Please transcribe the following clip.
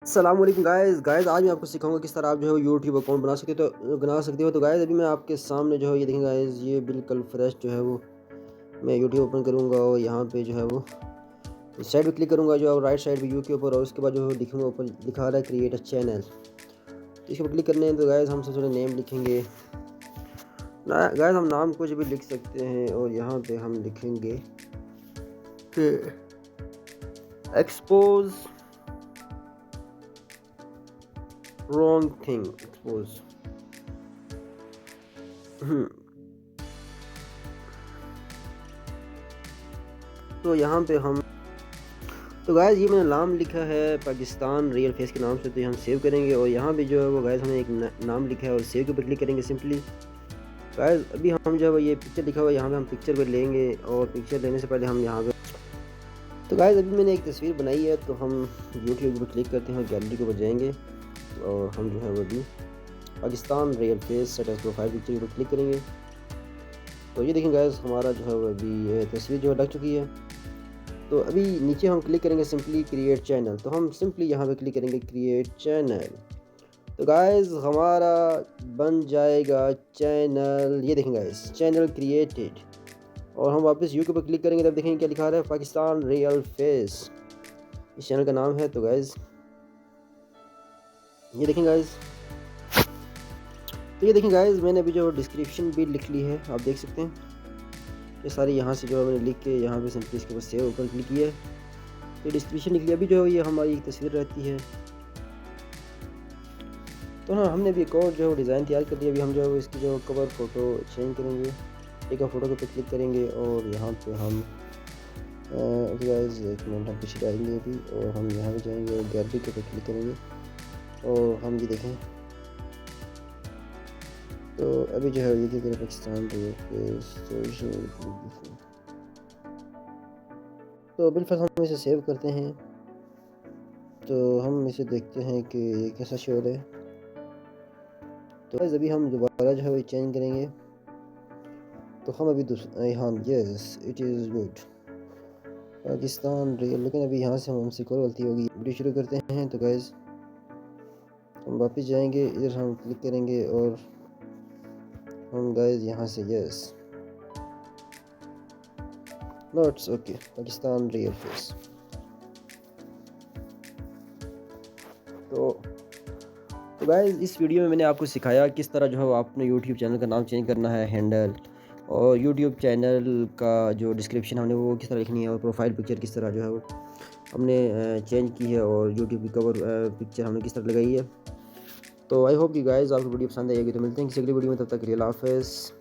السلام علیکم گائز آج میں آپ کو سکھاؤں گا کس طرح آپ جو ہے یوٹیوب اکاؤنٹ بنا سکتے ہو تو گائز ابھی میں آپ کے سامنے جو ہے یہ دیکھیں گائز یہ بالکل فریش جو ہے وہ میں یوٹیوب اوپن کروں گا اور یہاں پہ جو ہے وہ اس سائڈ پہ کلک کروں گا جو رائٹ سائڈ پہ یو کے اوپر، اور اس کے بعد جو ہے لکھوں گا اوپر لکھا رہا ہے کریٹ اے چینل، تو اس کے اوپر کلک کرنے ہیں تو گائز ہم سب سے نیم لکھیں گے گائز، ہم نام کچھ بھی لکھ سکتے ہیں اور یہاں پہ ہم لکھیں گے کہ ایکسپوز wrong thing expose تو یہاں پہ ہم تو گائز یہ میں نے نام لکھا ہے پاکستان ریئل فیس کے نام سے، تو ہم سیو کریں گے اور یہاں پہ جو ہے وہ گائز ہم نے ایک نام لکھا ہے اور سیو کے اوپر کلک کریں گے سمپلی گائز۔ ابھی ہم جو ہے یہ پکچر لکھا ہوا ہے، یہاں پہ ہم پکچر پہ لیں گے اور پکچر لینے سے پہلے ہم یہاں پہ تو گائز ابھی میں نے ایک تصویر بنائی ہے، تو ہم یوٹیوب پہ کلک کرتے ہیں اور گیلری کے اوپر جائیں گے اور ہم جو ہے وہ ابھی Pakistan real face set as profile picture کے اوپر کلک کریں گے، تو یہ دیکھیں گائز ہمارا جو ہے وہ ابھی یہ تصویر جو ہے لگ چکی ہے۔ تو ابھی نیچے ہم کلک کریں گے سمپلی کریٹ چینل، تو ہم سمپلی یہاں پہ کلک کریں گے کریٹ چینل، تو گائز ہمارا بن جائے گا چینل، یہ دیکھیں گائز چینل کریٹڈ، اور ہم واپس یو کے اوپر کلک کریں گے تب دیکھیں گے کیا لکھا رہا ہے پاکستان ریئل فیس، اس چینل کا نام ہے۔ تو گائز یہ دیکھیں گائز میں نے ابھی جو ڈسکرپشن بھی لکھ لی ہے، آپ دیکھ سکتے ہیں یہ ساری یہاں سے جو ہے میں نے لکھ کے یہاں پہ سمپلی اس کے اوپر سیو اوپر کلک کیا ہے، یہ ڈسکرپشن لکھ لیا۔ ابھی جو ہے یہ ہماری ایک تصویر رہتی ہے، تو ہاں ہم نے ابھی ایک اور جو ہے ڈیزائن تیار کر دیا۔ ابھی ہم جو ہے اس کی جو کور فوٹو چینج کریں گے، ایک اور فوٹو کے اوپر کلک کریں گے اور یہاں پہ ہم گائز ایک منٹ ہم پیچھے جائیں گے ابھی، اور ہم یہاں پہ جائیں گے اور گیلری کے اوپر کلک کریں گے اور ہم یہ دیکھیں تو ابھی جو ہے یہ دیکھ رہے پاکستان تو بالفرض ہم اسے سیو کرتے ہیں، تو ہم اسے دیکھتے ہیں کہ یہ کیسا شو ہے۔ تو ابھی ہم دوبارہ جو ہے وہ چینج کریں گے، تو ہم ابھی ہاں yes it is good Pakistan real, لیکن ابھی یہاں سے ہم سے کوئی غلطی ہوگی۔ ویڈیو شروع کرتے ہیں، تو گائز ہم واپس جائیں گے، ادھر ہم کلک کریں گے اور ہم گائز یہاں سے yes notes okay Pakistan real face, تو گائز اس ویڈیو میں نے آپ کو سکھایا کس طرح جو ہے آپ نے یوٹیوب چینل کا نام چینج کرنا ہے، ہینڈل، اور یوٹیوب چینل کا جو ڈسکرپشن ہم نے وہ کس طرح لکھنی ہے، اور پروفائل پکچر کس طرح جو ہے وہ ہم نے چینج کی ہے، اور یوٹیوب کی کور پکچر ہم نے کس طرح لگائی ہے۔ تو آئی ہوپ کہ گائز آپ کو ویڈیو پسند آئے گی، تو ملتے ہیں کسی اگلی ویڈیو میں، تب تک کے لیے اللہ حافظ۔